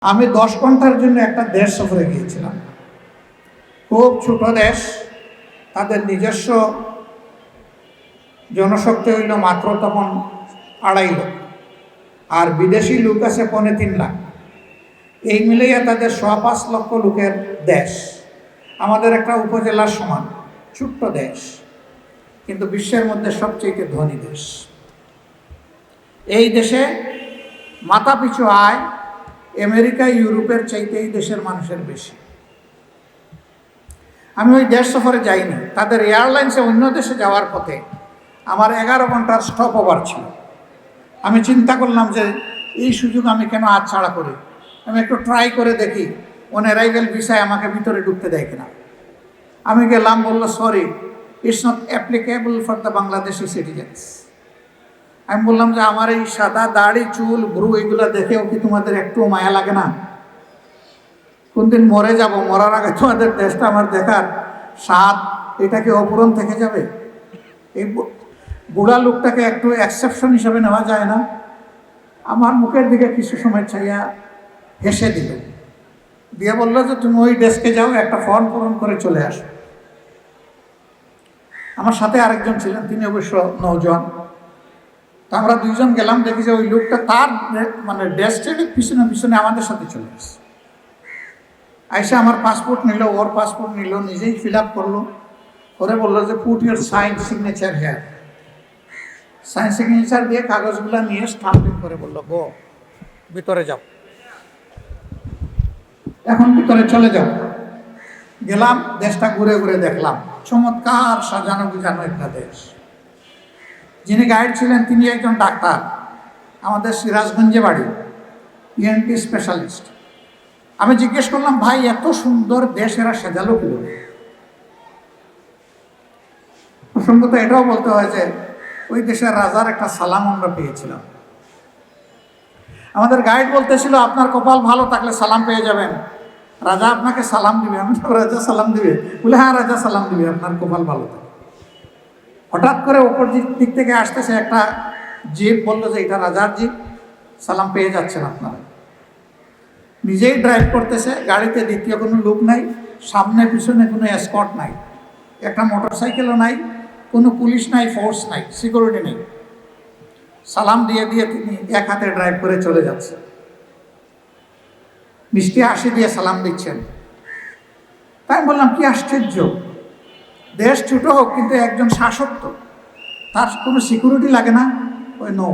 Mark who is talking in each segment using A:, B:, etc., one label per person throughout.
A: আমি 10 ঘন্টার জন্য একটা দেশ সফরে গিয়েছিলাম। খুব ছোট দেশ, তাদের নিজস্ব জনশক্তি হইল মাত্র তখন 2.5 লাখ, আর বিদেশি লোক আছে 3.25 লাখ। এই মিলিয়ে তাদের 5.25 লক্ষ লোকের দেশ, আমাদের একটা উপজেলার সমান ছোট্ট দেশ, কিন্তু বিশ্বের মধ্যে সবচেয়ে ধনী দেশ। এই দেশে মাথাপিছু আয় আমেরিকা ইউরোপের চাইতে এই দেশের মানুষের বেশি। আমি ওই দেশ সফরে যাইনি, তাদের এয়ারলাইন্সে অন্য দেশে যাওয়ার পথে আমার 11 ঘন্টার স্টপ ওভার ছিল। আমি চিন্তা করলাম যে এই সুযোগ আমি কেন হাতছাড়া করি, আমি একটু ট্রাই করে দেখি অন অ্যারাইভেল ভিসায় আমাকে ভিতরে ঢুকতে দেয় কিনা। আমি গেলাম, বললো sorry, it's not applicable for the Bangladeshi citizens. আমি বললাম যে আমার এই সাদা দাড়ি চুল ব্রু এগুলো দেখেও কি তোমাদের একটু মায়া লাগে না? কোনদিন মরে যাব, মরার আগে তোমাদের দেশটা আমার দেখার স্বাদ এটা কি অপূরণ থেকে যাবে? এই বুড়া লোকটাকে একটু এক্সেপশন হিসাবে নেওয়া যায় না? আমার মুখের দিকে কিছু সময় চাইয়া হেসে দিল, দিয়ে বললো যে তুমি ওই ডেস্কে যাও, একটা ফর্ম পূরণ করে চলে আসো। আমার সাথে আরেকজন ছিলেন, তিনি অবশ্য নৌজওয়ান। তো আমরা দুইজন গেলাম, দেখি যে ওই লোকটা তার মানে ডেস্কের পিছনে পিছনে আমাদের সাথে চলে আসে। আইসা আমার পাসপোর্ট নিল, ওর পাসপোর্ট নিল, নিজেই ফিল আপ করলো, করে বললো যে put your sign signature here. Sign signature দিয়ে কাগজগুলো নিয়ে স্টাম্পিং করে বললো গো, ভিতরে যাও, এখন ভিতরে চলে যাও। গেলাম, দেশটা ঘুরে ঘুরে দেখলাম, চমৎকার সাজানো গুজানো একটা দেশ। যিনি গাইড ছিলেন তিনি একজন ডাক্তার, আমাদের সিরাজগঞ্জে বাড়ি, ইএনটি স্পেশালিস্ট। আমি জিজ্ঞেস করলাম, ভাই এত সুন্দর দেশ এরা সাজালো কি? প্রসঙ্গত এটাও বলতে হয় যে ওই দেশের রাজার একটা সালাম আমরা পেয়েছিলাম। আমাদের গাইড বলতেছিল আপনার কপাল ভালো থাকলে সালাম পেয়ে যাবেন, রাজা আপনাকে সালাম দিবে। আমি রাজা সালাম দিবে? বলে হ্যাঁ, রাজা সালাম দিবে, আপনার কপাল ভালো থাকে। হঠাৎ করে ওপর দিক থেকে আসতেছে একটা জিপ, বললো যে এটা রাজার জিপ, সালাম পেয়ে যাচ্ছেন আপনারা। নিজেই ড্রাইভ করতেছে, গাড়িতে দ্বিতীয় কোনো লোক নাই, সামনে পিছনে কোনো এসকর্ট নাই, একটা মোটরসাইকেলও নাই, কোনো পুলিশ নাই, ফোর্স নাই, সিকিউরিটি নেই। সালাম দিয়ে দিয়ে তিনি এক হাতে ড্রাইভ করে চলে যাচ্ছে, মিষ্টি হাসি দিয়ে সালাম দিচ্ছেন। তাই বললাম কি আশ্চর্য, দেশ ছোট হোক কিন্তু একজন শাসক তো, তার কোনো সিকিউরিটি লাগে না? ওই নো।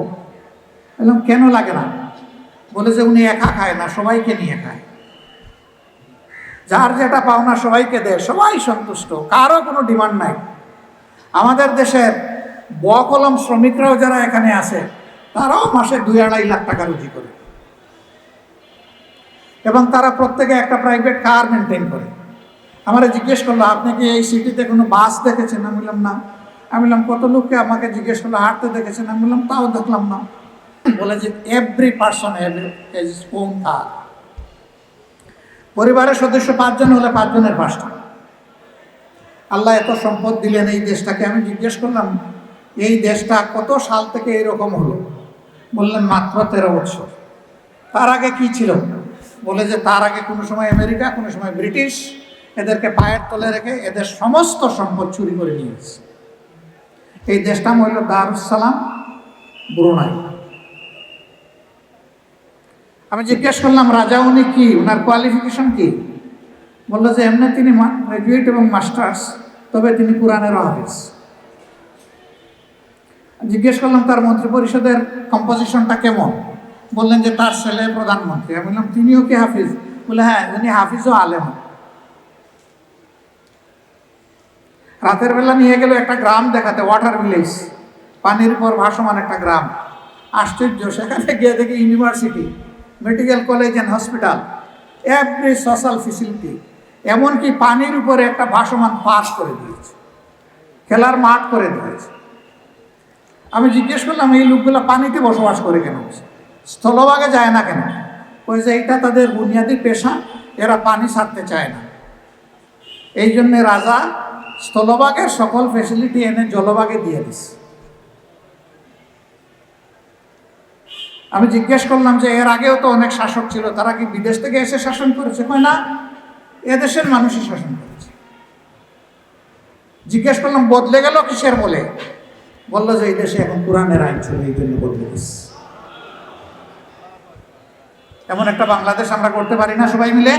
A: বললাম কেন লাগে না? বলে যে উনি একা খায় না, সবাইকে নিয়ে খায়, যার যেটা পাওনা সবাইকে দেয়, সবাই সন্তুষ্ট, কারো কোনো ডিমান্ড নাই। আমাদের দেশের বকলম শ্রমিকরাও যারা এখানে আছে তারাও মাসে 2-2.5 লাখ টাকা রুজি করে, এবং তারা প্রত্যেকে একটা প্রাইভেট কার মেনটেন করে। আমার জিজ্ঞেস করলো আপনি কি এই সিটিতে কোনো বাস দেখেছেন? আমি বললাম না। আমি বললাম কত লোককে আমাকে জিজ্ঞেস করলো হাঁটতে দেখেছেন? আমি বললাম তাও দেখলাম না। বলে যে every person has his own কার। পরিবারের সদস্য 5 জন হলে 5 জনের 5টা। আল্লাহ এত সম্পদ দিলেন এই দেশটাকে। আমি জিজ্ঞেস করলাম এই দেশটা কত সাল থেকে এরকম হলো? বললেন মাত্র 13 বছর। তার আগে কি ছিল? বলে যে তার আগে কোনো সময় আমেরিকা, কোনো সময় ব্রিটিশ এদেরকে পায়ের তলে রেখে এদের সমস্ত সম্পদ চুরি করে নিয়েছে। এই দেশটা হইল দারুস সালাম, ব্রুনাই। আমি জিজ্ঞেস করলাম রাজা উনি কি, ওনার কোয়ালিফিকেশন কি? বললো যে এমনি তিনি গ্রাজুয়েট এবং মাস্টার্স, তবে তিনি কোরআনের হাফেজ। জিজ্ঞেস করলাম তার মন্ত্রী পরিষদের কম্পোজিশনটা কেমন? বললেন যে তার ছেলে প্রধানমন্ত্রী। আমি বললাম তিনিও কি হাফিজ? বলে হ্যাঁ, উনি হাফিজ ও আলেম। রাতের বেলা নিয়ে গেল একটা গ্রাম দেখাতে, ওয়াটার ভিলেজ, পানির উপর ভাসমান একটা গ্রাম। আশ্চর্য, সেখানে গিয়ে দেখি university, medical college and hospital, every social facility, এমনকি পানির উপরে একটা ভাসমান পার্ক করে দিয়েছে, খেলার মাঠ করে দিয়েছে। আমি জিজ্ঞেস করলাম এই লোকগুলো পানিতে বসবাস করে কেন, স্থলভাগে যায় না কেন? ওই যে এইটা তাদের বুনিয়াদী পেশা, এরা পানি ছাড়তে চায় না। এই জন্যে রাজা স্থলভাগের সকল ফেসিলিটি এনে জলভাগে দিয়ে দিচ্ছে। আমি জিজ্ঞেস করলাম যে এর আগেও তো অনেক শাসক ছিল, তারা কি বিদেশ থেকে এসে শাসন করেছে? কয় না, এদেশের মানুষই শাসন করেছে। জিজ্ঞেস করলাম বদলে গেল কিসের বলে? বললো যে এই দেশে এখন কোরআনের আইন চলে, এই জন্য বদলে গেছে। এমন একটা বাংলাদেশ আমরা করতে পারি না সবাই মিলে?